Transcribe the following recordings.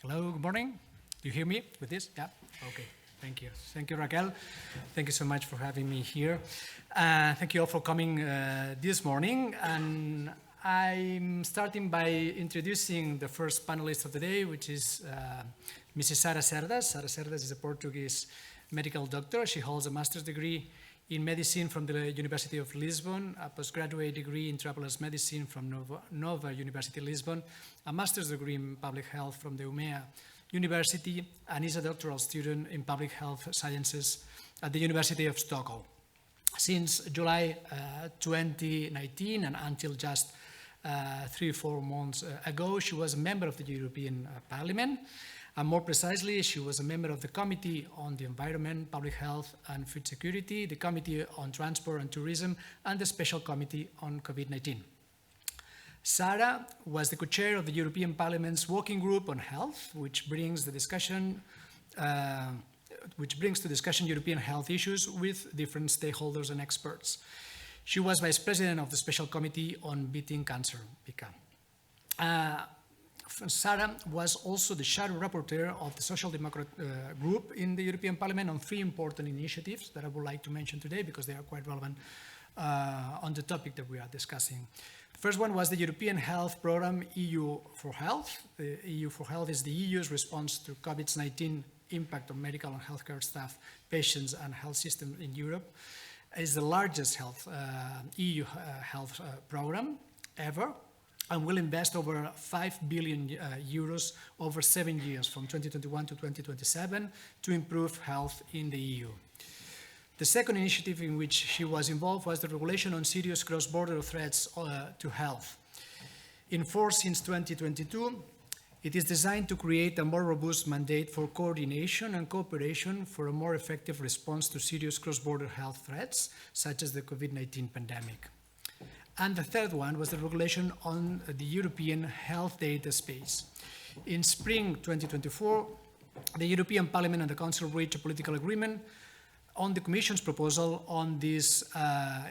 Hello, good morning. Do you hear me with this? Yeah? Okay, thank you. Thank you, Raquel. Thank you so much for having me here. Thank you all for coming this morning. And I'm starting by introducing the first panelist of the day, which is Mrs. Sara Cerdas. Sara Cerdas is a Portuguese medical doctor. She holds a master's degree in medicine from the University of Lisbon, a postgraduate degree in travelers medicine from Nova University Lisbon, a master's degree in public health from the UMEA University, and is a doctoral student in public health sciences at the University of Stockholm. Since July 2019 and until just 3-4 months ago, she was a member of the European Parliament. And more precisely, she was a member of the Committee on the Environment, Public Health and Food Security, the Committee on Transport and Tourism, and the Special Committee on COVID-19. Sara was the co-chair of the European Parliament's Working Group on Health, which brings to discussion European health issues with different stakeholders and experts. She was vice president of the Special Committee on Beating Cancer, PICA. Sara was also the shadow rapporteur of the Social Democrat group in the European Parliament on 3 important initiatives that I would like to mention today because they are quite relevant on the topic that we are discussing. The first one was the European Health Programme EU for Health. The EU for Health is the EU's response to COVID-19 impact on medical and healthcare staff, patients and health systems in Europe. It is the largest EU health program ever, and will invest over 5 billion euros over 7 years, from 2021 to 2027, to improve health in the EU. The second initiative in which she was involved was the regulation on serious cross-border threats to health. In force since 2022, it is designed to create a more robust mandate for coordination and cooperation for a more effective response to serious cross-border health threats, such as the COVID-19 pandemic. And the third one was the regulation on the European health data space. In spring 2024, the European Parliament and the Council reached a political agreement on the Commission's proposal on this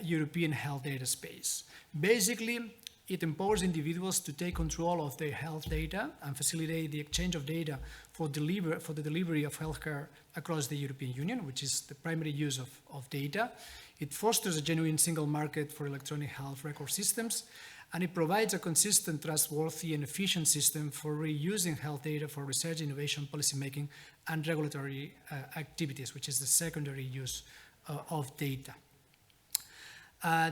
European health data space. Basically, it empowers individuals to take control of their health data and facilitate the exchange of data for the delivery of healthcare across the European Union, which is the primary use of data. It fosters a genuine single market for electronic health record systems, and it provides a consistent, trustworthy, and efficient system for reusing health data for research, innovation, policymaking, and regulatory activities, which is the secondary use of data.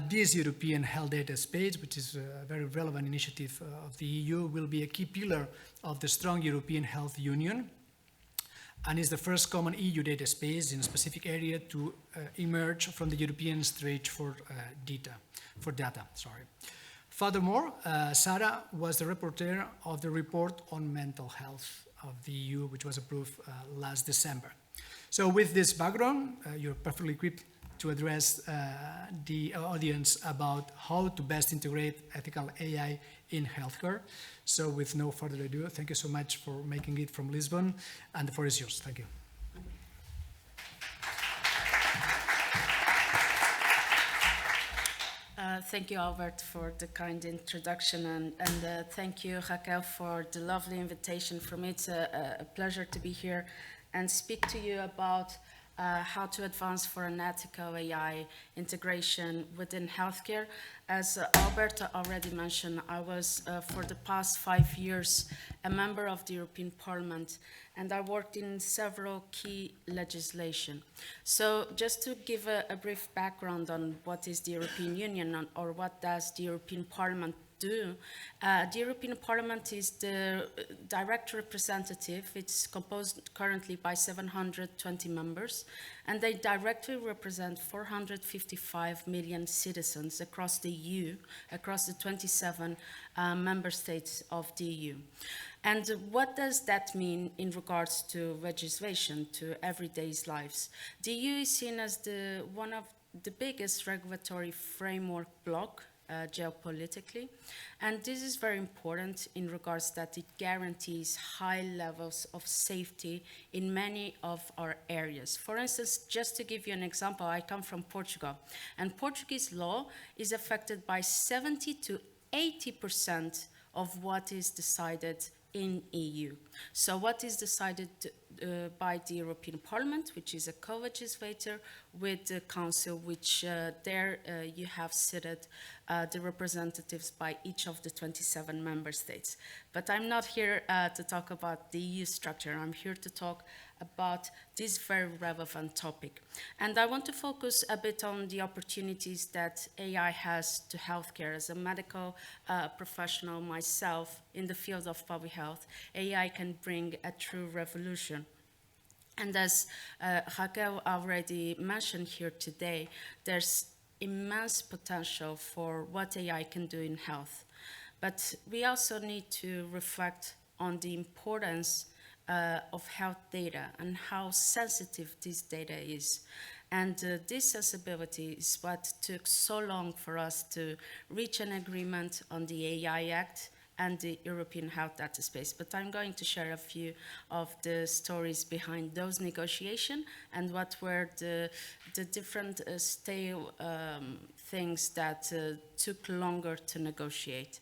This European health data space, which is a very relevant initiative of the EU, will be a key pillar of the strong European Health Union, and is the first common EU data space in a specific area to emerge from the European stretch for data. Furthermore, Sara was the rapporteur of the report on mental health of the EU, which was approved last December. So with this background, you're perfectly equipped to address the audience about how to best integrate ethical AI in healthcare. So with no further ado, thank you so much for making it from Lisbon, and the floor is yours. Thank you. Thank you, Albert, for the kind introduction, and thank you, Raquel, for the lovely invitation. For me, it's a pleasure to be here and speak to you about how to advance for an ethical AI integration within healthcare. As Albert already mentioned, I was for the past 5 years a member of the European Parliament, and I worked in several key legislation. So just to give a brief background on what is the European Union, or what does the European Parliament do. The European Parliament is the direct representative. It's composed currently by 720 members, and they directly represent 455 million citizens across the EU, across the 27 member states of the EU. And what does that mean in regards to legislation, to everyday lives? The EU is seen as one of the biggest regulatory framework bloc geopolitically, and this is very important in regards that it guarantees high levels of safety in many of our areas. For instance, just to give you an example, I come from Portugal, and Portuguese law is affected by 70 to 80% of what is decided in EU. So what is decided by the European Parliament, which is a co-legislator with the Council, which there you have seated the representatives by each of the 27 member states. But I'm not here to talk about the EU structure. I'm here to talk about this very relevant topic. And I want to focus a bit on the opportunities that AI has to healthcare. As a medical professional myself in the field of public health, AI can bring a true revolution. And as Raquel already mentioned here today, there's immense potential for what AI can do in health. But we also need to reflect on the importance of health data and how sensitive this data is. And this sensibility is what took so long for us to reach an agreement on the AI Act and the European Health Data Space. But I'm going to share a few of the stories behind those negotiations and what were the different stale things that took longer to negotiate.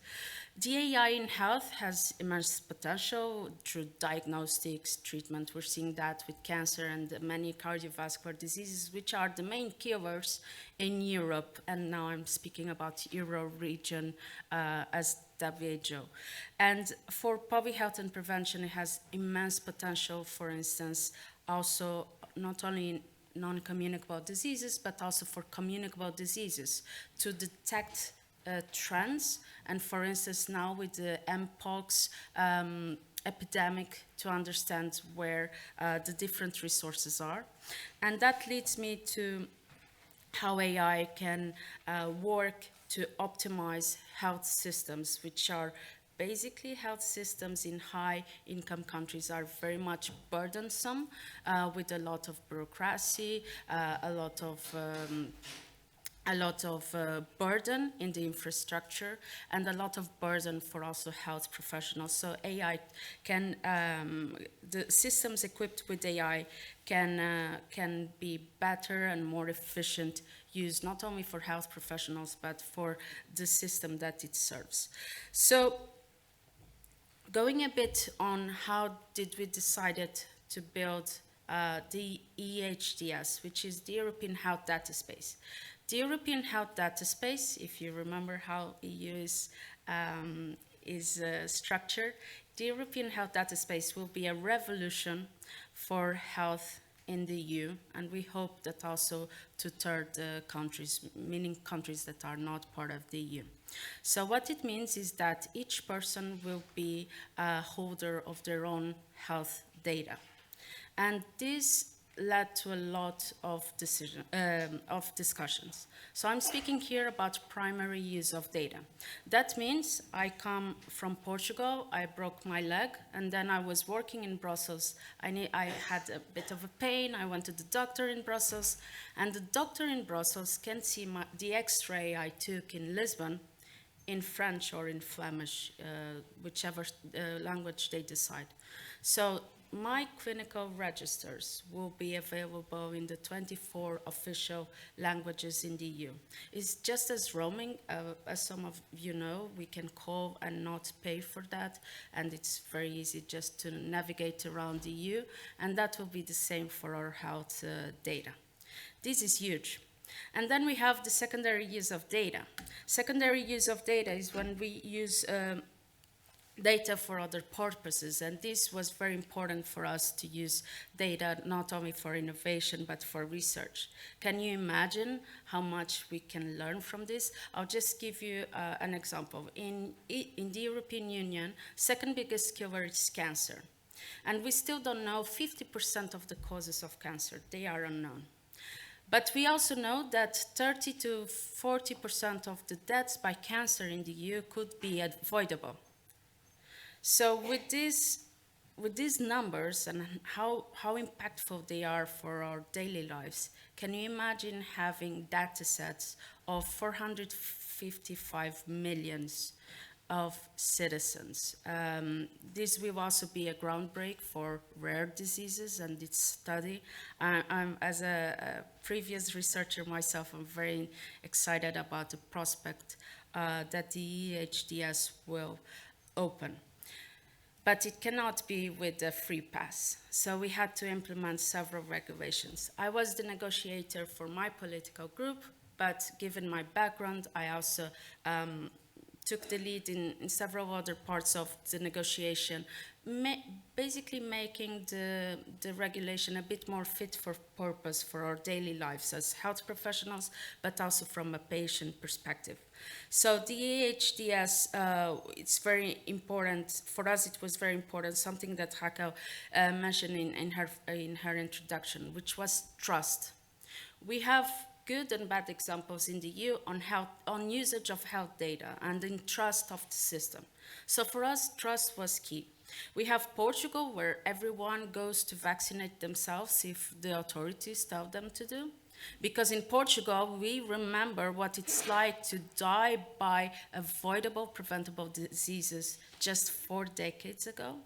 The AI in health has immense potential through diagnostics, treatment. We're seeing that with cancer and many cardiovascular diseases, which are the main killers in Europe. And now I'm speaking about Euro region as WHO. And for public health and prevention, it has immense potential, for instance, also not only in non-communicable diseases, but also for communicable diseases to detect trends. And for instance, now with the Mpox epidemic, to understand where the different resources are. And that leads me to how AI can work to optimize health systems, which are basically health systems in high-income countries are very much burdensome with a lot of bureaucracy, a lot of burden in the infrastructure, and a lot of burden for also health professionals. So AI can, the systems equipped with AI can be better and more efficient used not only for health professionals, but for the system that it serves. So going a bit on how did we decided to build the EHDS, which is the European Health Data Space. The European Health Data Space, if you remember how EU is structured, the European Health Data Space will be a revolution for health in the EU, and we hope that also to third countries, meaning countries that are not part of the EU. So what it means is that each person will be a holder of their own health data. And this led to a lot of discussions. So I'm speaking here about primary use of data. That means I come from Portugal, I broke my leg, and then I was working in Brussels. I had a bit of a pain, I went to the doctor in Brussels, and the doctor in Brussels can see the x-ray I took in Lisbon in French or in Flemish, whichever language they decide. So my clinical registers will be available in the 24 official languages in the EU. It's just as roaming, as some of you know, we can call and not pay for that, and it's very easy just to navigate around the EU, and that will be the same for our health data. This is huge. And then we have the secondary use of data. Secondary use of data is when we use data for other purposes, and this was very important for us to use data not only for innovation but for research. Can you imagine how much we can learn from this? I'll just give you an example. In the European Union, second biggest killer is cancer, and we still don't know 50% of the causes of cancer. They are unknown. But we also know that 30 to 40% of the deaths by cancer in the EU could be avoidable. So with these numbers and how impactful they are for our daily lives, can you imagine having data sets of 455 million of citizens? This will also be a groundbreak for rare diseases and its study. As a previous researcher myself, I'm very excited about the prospect that the EHDS will open. but it cannot be with a free pass. So we had to implement several regulations. I was the negotiator for my political group, but given my background, I also took the lead in several other parts of the negotiation, basically making the regulation a bit more fit for purpose for our daily lives as health professionals, but also from a patient perspective. So the EHDS, it's very important, for us it was very important, something that Raquel mentioned in her introduction, which was trust. We have good and bad examples in the EU on usage of health data and in trust of the system. So for us, trust was key. We have Portugal, where everyone goes to vaccinate themselves if the authorities tell them to do. Because in Portugal, we remember what it's like to die by avoidable, preventable diseases just 4 decades ago.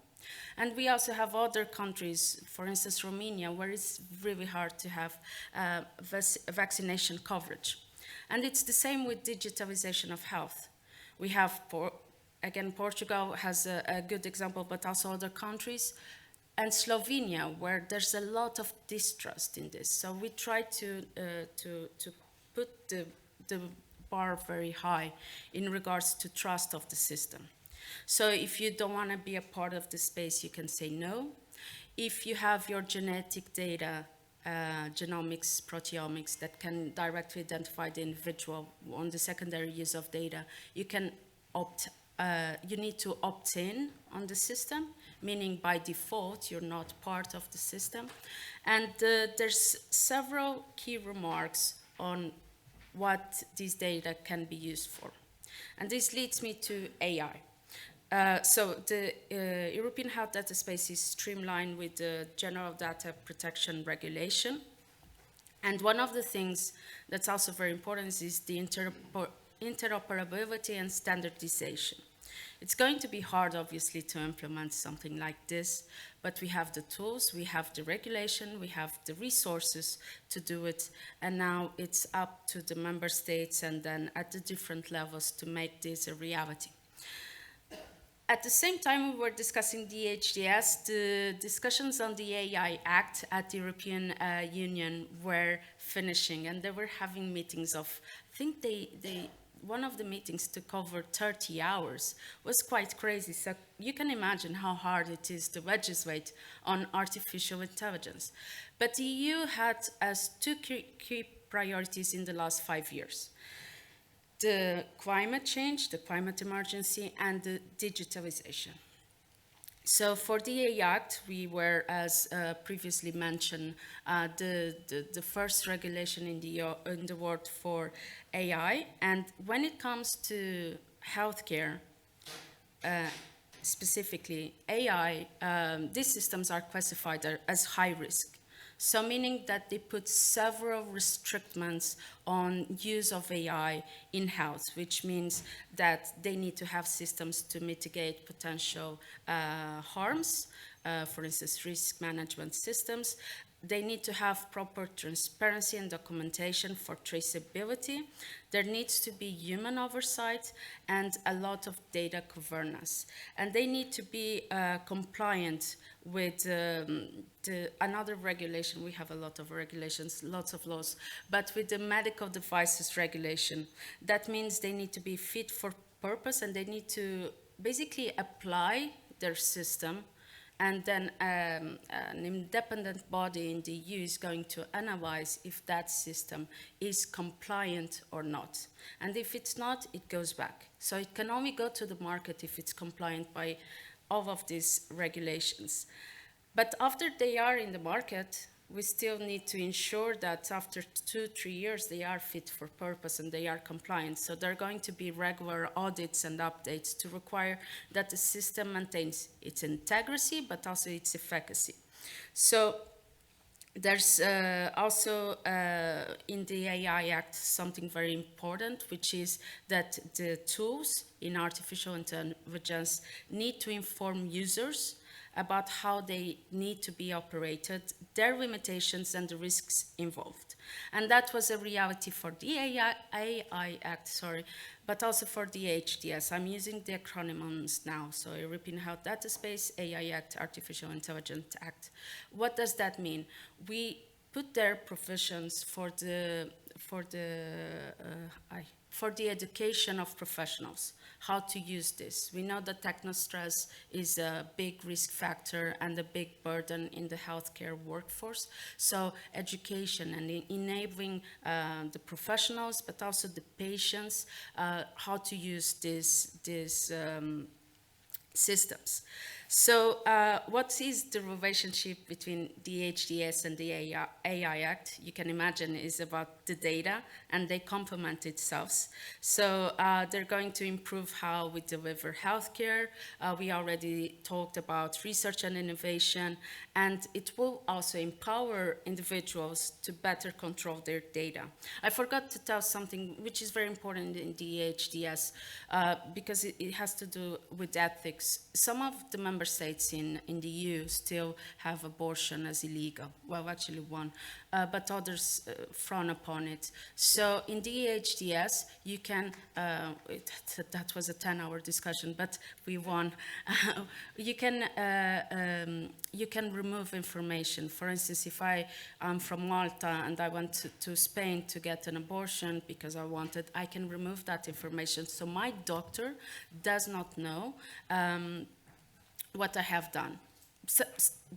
And we also have other countries, for instance, Romania, where it's really hard to have vaccination coverage. And it's the same with digitalization of health. We have, again, Portugal has a good example, but also other countries, and Slovenia, where there's a lot of distrust in this. So we try to put the bar very high in regards to trust of the system. So if you don't want to be a part of the space, you can say no. If you have your genetic data, genomics, proteomics, that can directly identify the individual on the secondary use of data, you can you need to opt in on the system, meaning by default, you're not part of the system. And there's several key remarks on what these data can be used for. And this leads me to AI. So the European Health Data Space is streamlined with the General Data Protection Regulation. And one of the things that's also very important is the interoperability and standardization. It's going to be hard, obviously, to implement something like this, but we have the tools, we have the regulation, we have the resources to do it, and now it's up to the member states and then at the different levels to make this a reality. At the same time we were discussing the HDS, the discussions on the AI Act at the European Union were finishing, and they were having meetings of, I think one of the meetings took over 30 hours. It was quite crazy. So you can imagine how hard it is to legislate on artificial intelligence. But the EU had as two key priorities in the last 5 years: the climate change, the climate emergency, and the digitalization. So for the AI Act, we were, as previously mentioned, the first regulation in the world for AI. And when it comes to healthcare, specifically AI, these systems are classified as high risk. So meaning that they put several restrictions on use of AI in health, which means that they need to have systems to mitigate potential harms, for instance, risk management systems. They need to have proper transparency and documentation for traceability. There needs to be human oversight and a lot of data governance. And they need to be compliant with another regulation. We have a lot of regulations, lots of laws, but with the medical devices regulation. That means they need to be fit for purpose, and they need to basically apply their system, and then an independent body in the EU is going to analyze if that system is compliant or not. And if it's not, it goes back. So it can only go to the market if it's compliant by all of these regulations. But after they are in the market, we still need to ensure that after 2-3 years they are fit for purpose and they are compliant. So there are going to be regular audits and updates to require that the system maintains its integrity but also its efficacy. So there's also in the AI Act something very important, which is that the tools in artificial intelligence need to inform users about how they need to be operated, their limitations and the risks involved. And that was a reality for the AI Act, but also for the HDS. I'm using the acronyms now, so European Health Data Space, AI Act, Artificial Intelligence Act. What does that mean? We put their provisions for the education of professionals, how to use this. We know that technostress is a big risk factor and a big burden in the healthcare workforce. So education and enabling the professionals, but also the patients, how to use these systems. So what is the relationship between the HDS and the AI Act? You can imagine is about the data, and they complement themselves. So they're going to improve how we deliver healthcare. We already talked about research and innovation, and it will also empower individuals to better control their data. I forgot to tell something which is very important in the HDS because it has to do with ethics. Some of the member states in the EU still have abortion as illegal. Well, actually one, but others frown upon it. So in the HDS, you can, that was a 10-hour discussion, but we won. You can remove information. For instance, if I'm from Malta and I went to Spain to get an abortion because I can remove that information. So my doctor does not know what I have done. So,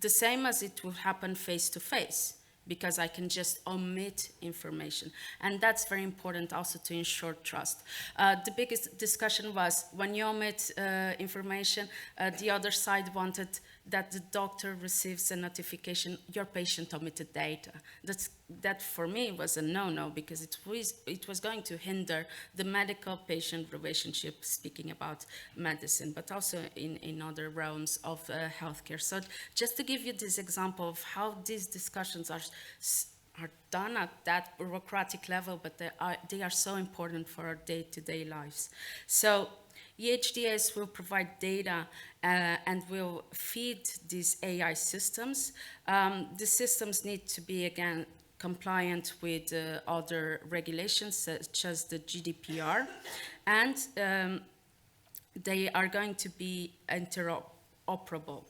the same as it will happen face-to-face, because I can just omit information. And that's very important also to ensure trust. The biggest discussion was when you omit information, the other side wanted that the doctor receives a notification, your patient omitted data. That for me was a no-no, because it was going to hinder the medical-patient relationship, speaking about medicine, but also in other realms of healthcare. So just to give you this example of how these discussions are done at that bureaucratic level, but they are so important for our day-to-day lives. So EHDS will provide data and will feed these AI systems. The systems need to be, again, compliant with other regulations, such as the GDPR, and they are going to be interoperable.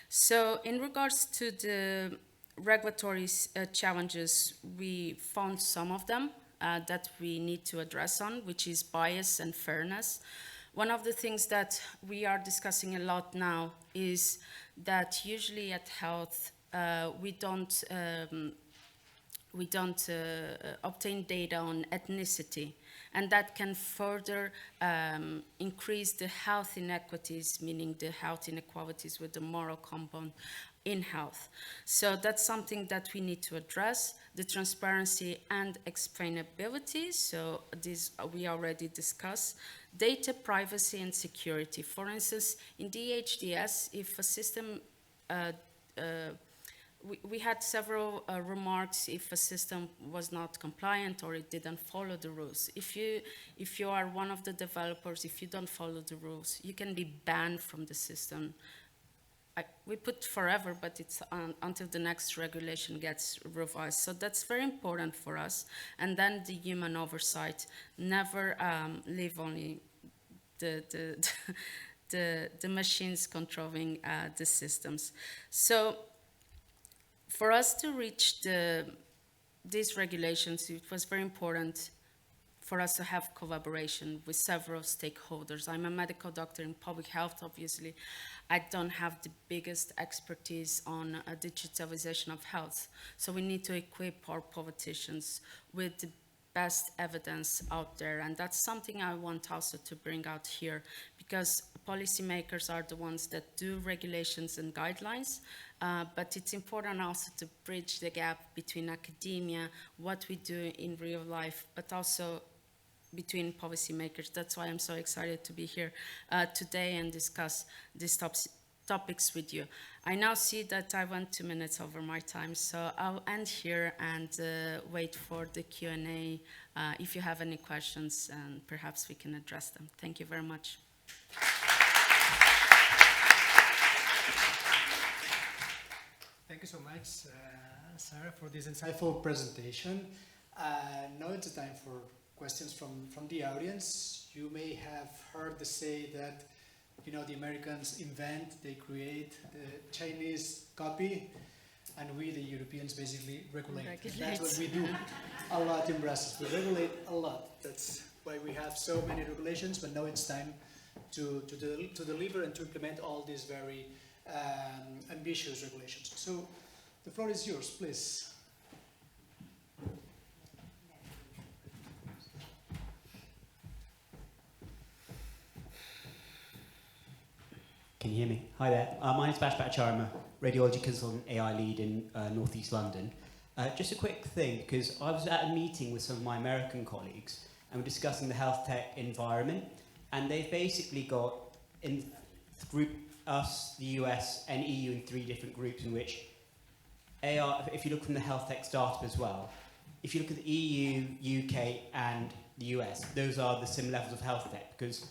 So in regards to the regulatory challenges, we found some of them that we need to address on, which is bias and fairness. One of the things that we are discussing a lot now is that usually at health, we don't obtain data on ethnicity, and that can further increase the health inequities, meaning the health inequalities with the moral component in health. So that's something that we need to address, the transparency and explainability. So this we already discussed. Data privacy and security. For instance, in DHDS, if a system, we had several remarks if a system was not compliant or it didn't follow the rules. If you are one of the developers, if you don't follow the rules, you can be banned from the system. We put forever, but it's until the next regulation gets revised. So that's very important for us. And then the human oversight, never leave only the machines controlling the systems. So for us to reach these regulations, it was very important for us to have collaboration with several stakeholders. I'm a medical doctor in public health, obviously. I don't have the biggest expertise on digitalization of health. So we need to equip our politicians with the best evidence out there. And that's something I want also to bring out here, because policymakers are the ones that do regulations and guidelines. But it's important also to bridge the gap between academia, what we do in real life, but also between policymakers. That's why I'm so excited to be here today and discuss these topics with you. I now see that I went 2 minutes over my time, so I'll end here and wait for the Q&A if you have any questions, and perhaps we can address them. Thank you very much. Thank you so much, Sara, for this insightful presentation. Now it's time for questions from the audience. You may have heard the say that, you know, the Americans invent, they create, the Chinese copy, and we, the Europeans, basically regulate. That's what we do a lot in Brussels. We regulate a lot. That's why we have so many regulations, but now it's time to deliver and to implement all these very ambitious regulations. So the floor is yours, please. Can you hear me? Hi there. My name is Bash Bhattacharya. I'm a radiology consultant, AI lead in northeast London. Just a quick thing, because I was at a meeting with some of my American colleagues and we're discussing the health tech environment, and they've basically got in group us, the US and EU in 3 different groups in which AI, if you look from the health tech startup as well, if you look at the EU, UK and the US, those are the same levels of health tech because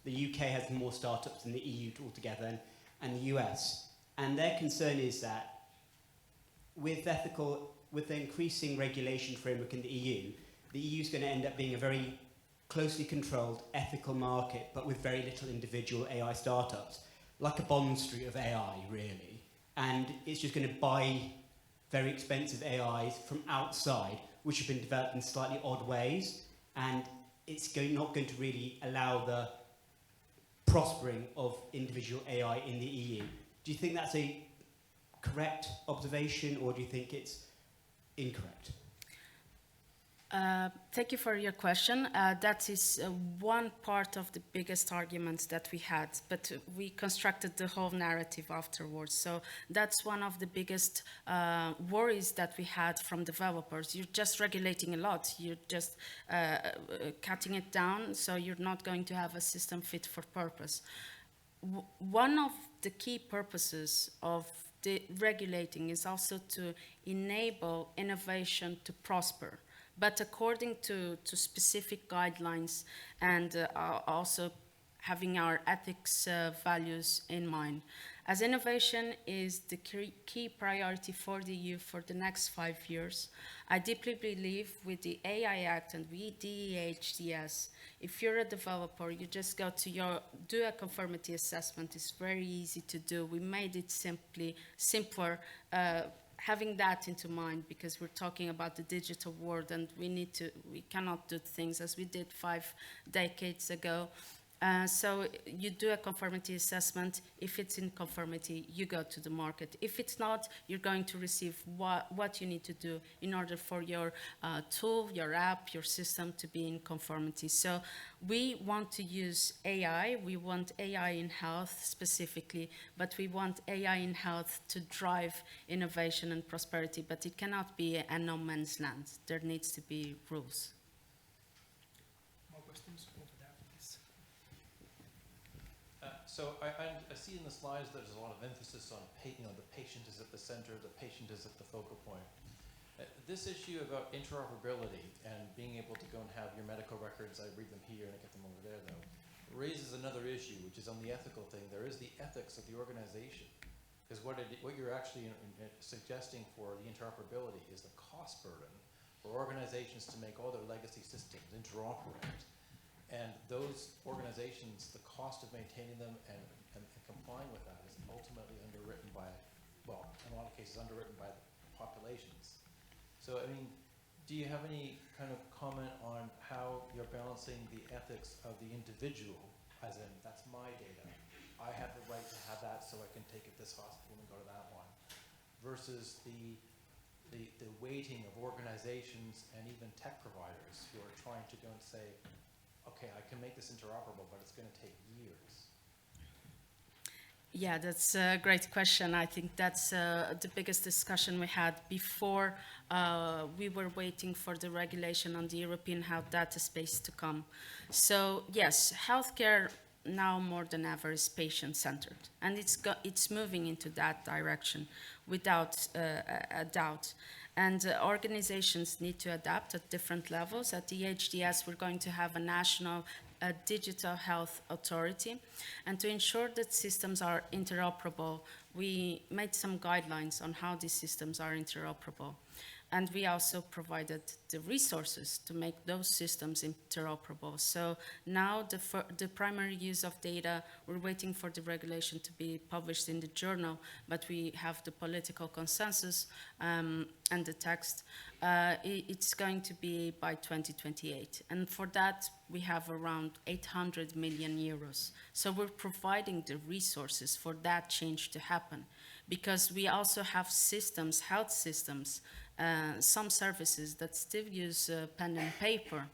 the UK has more startups than the EU altogether and the US. And their concern is that with the increasing regulation framework in the EU is going to end up being a very closely controlled ethical market, but with very little individual AI startups, like a Bond Street of AI, really. And it's just going to buy very expensive AIs from outside, which have been developed in slightly odd ways, and it's not going to really allow the prospering of individual AI in the EU. Do you think that's a correct observation, or do you think it's incorrect? Thank you for your question. That is one part of the biggest arguments that we had, but we constructed the whole narrative afterwards. So that's one of the biggest worries that we had from developers. You're just regulating a lot. You're just cutting it down, so you're not going to have a system fit for purpose. One of the key purposes of the regulating is also to enable innovation to prosper, but according to specific guidelines, and also having our ethics values in mind. As innovation is the key priority for the EU for the next 5 years, I deeply believe with the AI Act and with the EHDS, if you're a developer, you just go to do a conformity assessment. It's very easy to do. We made it simpler, having that into mind, because we're talking about the digital world and we cannot do things as we did 5 decades ago. So you do a conformity assessment. If it's in conformity, you go to the market. If it's not, you're going to receive what you need to do in order for your tool, your app, your system to be in conformity. So we want to use AI. We want AI in health specifically, but we want AI in health to drive innovation and prosperity, but it cannot be a no man's land. There needs to be rules. More questions over there, please. So I see in the slides there's a lot of emphasis on the patient is at the center, the patient is at the focal point. This issue about interoperability and being able to go and have your medical records, I read them here and I get them over there though, raises another issue, which is on the ethical thing. There is the ethics of the organization. Because what you're actually suggesting for the interoperability is the cost burden for organizations to make all their legacy systems interoperate. And those organizations, the cost of maintaining them and complying with that is ultimately underwritten by, well, in a lot of cases, underwritten by the populations. So, I mean, do you have any kind of comment on how you're balancing the ethics of the individual, as in, that's my data, I have the right to have that so I can take it to this hospital and go to that one, versus the weighting of organizations and even tech providers who are trying to go and say, okay, I can make this interoperable, but it's going to take years. Yeah, that's a great question. I think that's the biggest discussion we had before we were waiting for the regulation on the European health data space to come. So yes, healthcare now more than ever is patient-centered, and it's moving into that direction without a doubt. And organizations need to adapt at different levels. At the HDS, we're going to have a national digital health authority. And to ensure that systems are interoperable, we made some guidelines on how these systems are interoperable. And we also provided the resources to make those systems interoperable. So now the primary use of data, we're waiting for the regulation to be published in the journal, but we have the political consensus and the text. It's going to be by 2028. And for that, we have around 800 million euros. So we're providing the resources for that change to happen, because we also have systems, health systems, some services that still use pen and paper.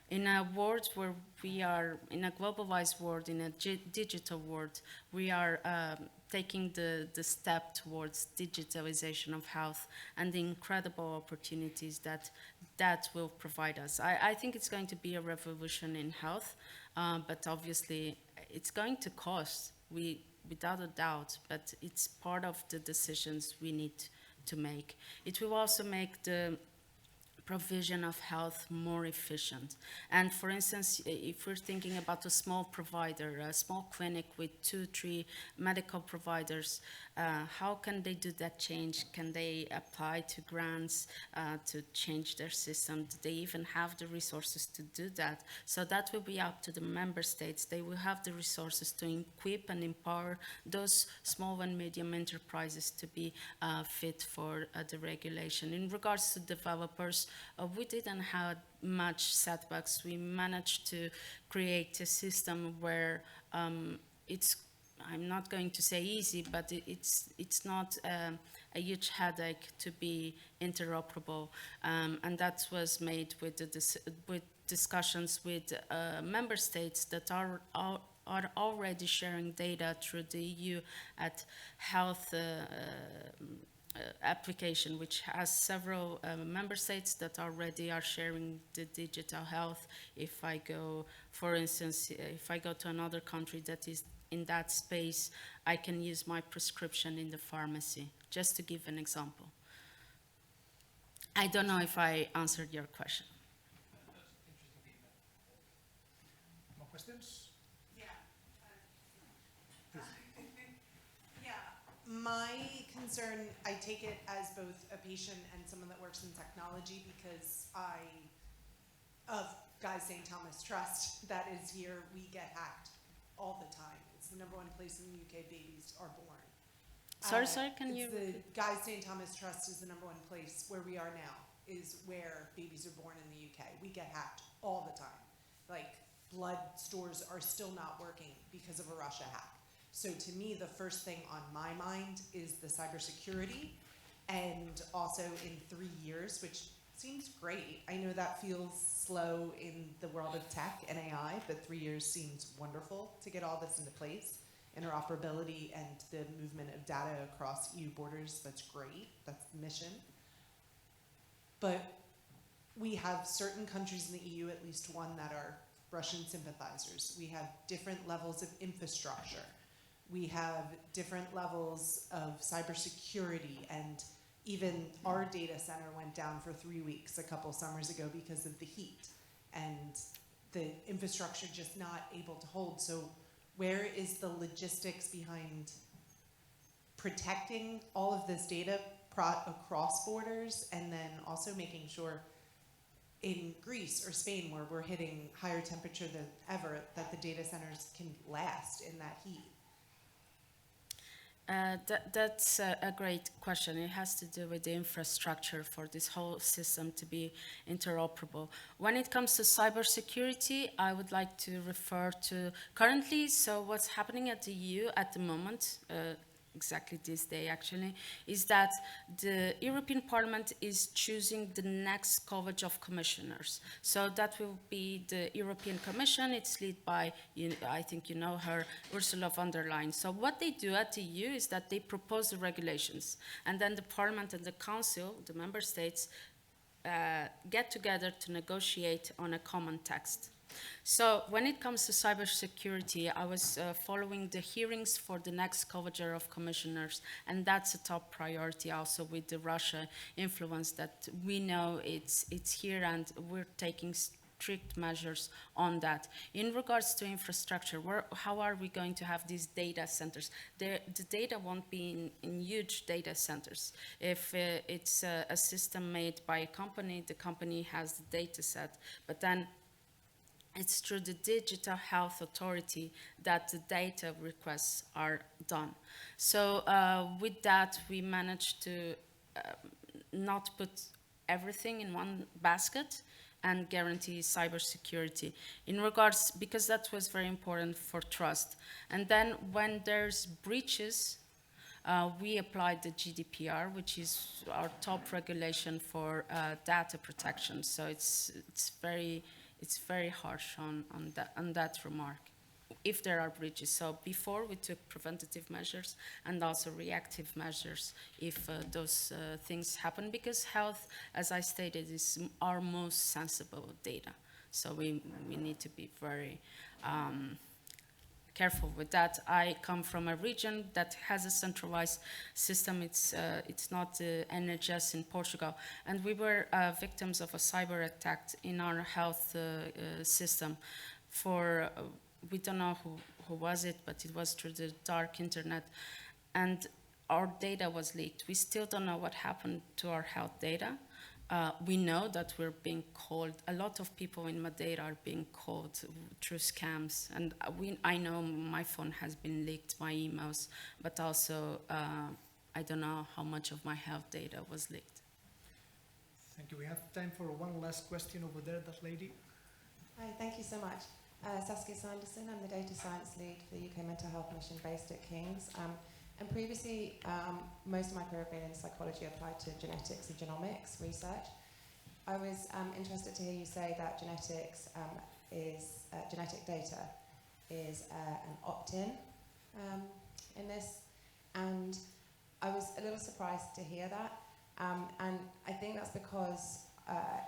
In a world where we are, in a globalized world, in a digital world, we are taking the step towards digitalization of health and the incredible opportunities that will provide us. I think it's going to be a revolution in health, but obviously it's going to cost, without a doubt, but it's part of the decisions we need to make. It will also make the provision of health more efficient. And for instance, if we're thinking about a small provider, a small clinic with 2-3 medical providers, how can they do that change? Can they apply to grants to change their system? Do they even have the resources to do that? So that will be up to the member states. They will have the resources to equip and empower those small and medium enterprises to be fit for the regulation. In regards to developers, we didn't have much setbacks. We managed to create a system where it's, I'm not going to say easy, but it's not a huge headache to be interoperable. And that was made with with discussions with member states that are already sharing data through the EU at health application, which has several member states that already are sharing the digital health. If I go, for instance, if I go to another country that is in that space, I can use my prescription in the pharmacy, just to give an example. I don't know if I answered your question. More questions? My concern, I take it as both a patient and someone that works in technology, because of Guy St. Thomas Trust that is here, we get hacked all the time. It's the #1 place in the UK babies are born. Sorry, can you? The Guy St. Thomas Trust is the #1 place where we are now, is where babies are born in the UK. We get hacked all the time. Like, blood stores are still not working because of a Russia hack. So to me, the first thing on my mind is the cybersecurity, and also in 3 years, which seems great. I know that feels slow in the world of tech and AI, but 3 years seems wonderful to get all this into place. Interoperability and the movement of data across EU borders, that's great. That's the mission. But we have certain countries in the EU, at least one, that are Russian sympathizers. We have different levels of infrastructure. We have different levels of cybersecurity, and even our data center went down for 3 weeks a couple summers ago because of the heat, and the infrastructure just not able to hold. So where is the logistics behind protecting all of this data across borders, and then also making sure in Greece or Spain, where we're hitting higher temperature than ever, that the data centers can last in that heat? That's a great question. It has to do with the infrastructure for this whole system to be interoperable. When it comes to cybersecurity, I would like to refer to currently, so what's happening at the EU at the moment, exactly this day actually, is that the European Parliament is choosing the next college of commissioners. So that will be the European Commission. It's led by, I think you know her, Ursula von der Leyen. So what they do at the EU is that they propose the regulations, and then the Parliament and the Council, the member states, get together to negotiate on a common text. So when it comes to cybersecurity, I was following the hearings for the next college of commissioners, and that's a top priority also with the Russia influence that we know it's here, and we're taking strict measures on that. In regards to infrastructure, how are we going to have these data centers? The data won't be in huge data centers. If it's a system made by a company, the company has the data set, but then it's through the Digital Health Authority that the data requests are done. So with that, we managed to not put everything in one basket and guarantee cybersecurity in regards, because that was very important for trust. And then when there's breaches, we applied the GDPR, which is our top regulation for data protection. So it's very harsh on that remark, if there are breaches. So before we took preventative measures and also reactive measures if those things happen, because health, as I stated, is our most sensible data. So we need to be very careful with that. I come from a region that has a centralized system. It's not NHS in Portugal, and we were victims of a cyber attack in our health system. For we don't know who was it, but it was through the dark internet, and our data was leaked. We still don't know what happened to our health data. We know that we're being called, a lot of people in Madeira are being called through scams, and I know my phone has been leaked, my emails, but also I don't know how much of my health data was leaked. Thank you. We have time for one last question over there, that lady. Hi, thank you so much. Saskia Sanderson, I'm the data science lead for the UK Mental Health Mission based at King's. And previously, most of my career been in psychology applied to genetics and genomics research. I was interested to hear you say that genetic data is an opt-in in this, and I was a little surprised to hear that. And I think that's because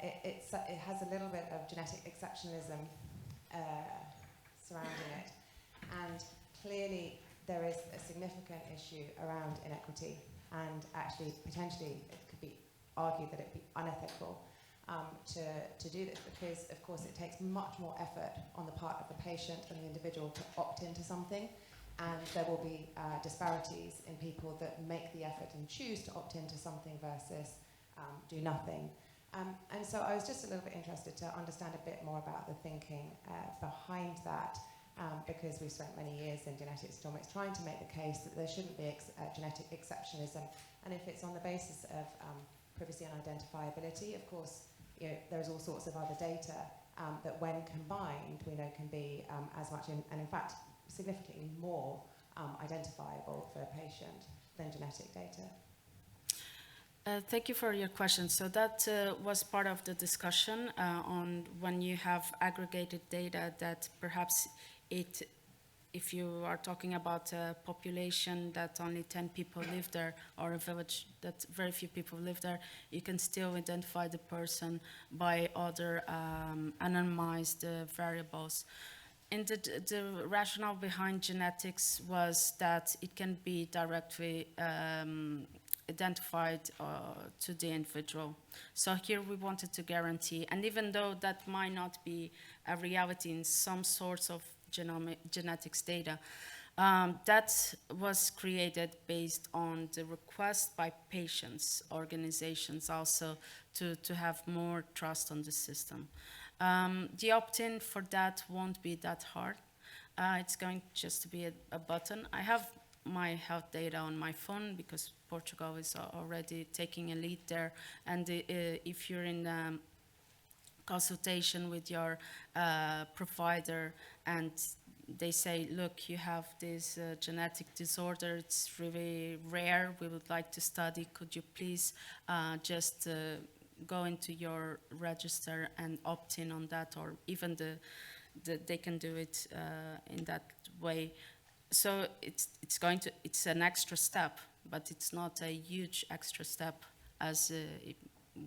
it has a little bit of genetic exceptionalism surrounding it, and clearly there is a significant issue around inequity, and actually potentially it could be argued that it would be unethical to do this, because of course it takes much more effort on the part of the patient and the individual to opt into something, and there will be disparities in people that make the effort and choose to opt into something versus do nothing. And so I was just a little bit interested to understand a bit more about the thinking behind that, because we've spent many years in genetics genomics trying to make the case that there shouldn't be genetic exceptionalism, and if it's on the basis of privacy and identifiability, of course, there's all sorts of other data that when combined we know can be as much, and in fact significantly more identifiable for a patient than genetic data. Thank you for your question. So that was part of the discussion on when you have aggregated data that perhaps if you are talking about a population that only 10 people live there, or a village that very few people live there, you can still identify the person by other anonymized variables. And the rationale behind genetics was that it can be directly identified to the individual. So here we wanted to guarantee, and even though that might not be a reality in some sorts of genetics data, that was created based on the request by patients, organizations also, to have more trust on the system. The opt-in for that won't be that hard. It's going just to be a button. I have my health data on my phone because Portugal is already taking a lead there. And if you're in consultation with your provider and they say, look, you have this genetic disorder, it's really rare, we would like to study, could you please just go into your register and opt in on that, or even they can do it in that way. So it's an extra step, but it's not a huge extra step as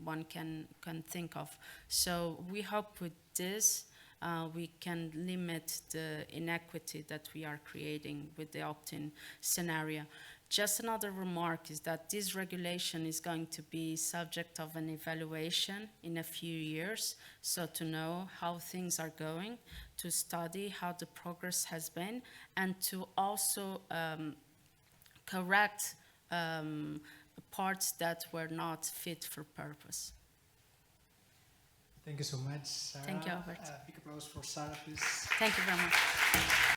one can think of. So we hope with this we can limit the inequity that we are creating with the opt-in scenario. Just another remark is that this regulation is going to be subject of an evaluation in a few years, so to know how things are going, to study how the progress has been, and to also correct parts that were not fit for purpose. Thank you so much, Sarah. Thank you, Albert. Big applause for Sarah, please. Thank you very much.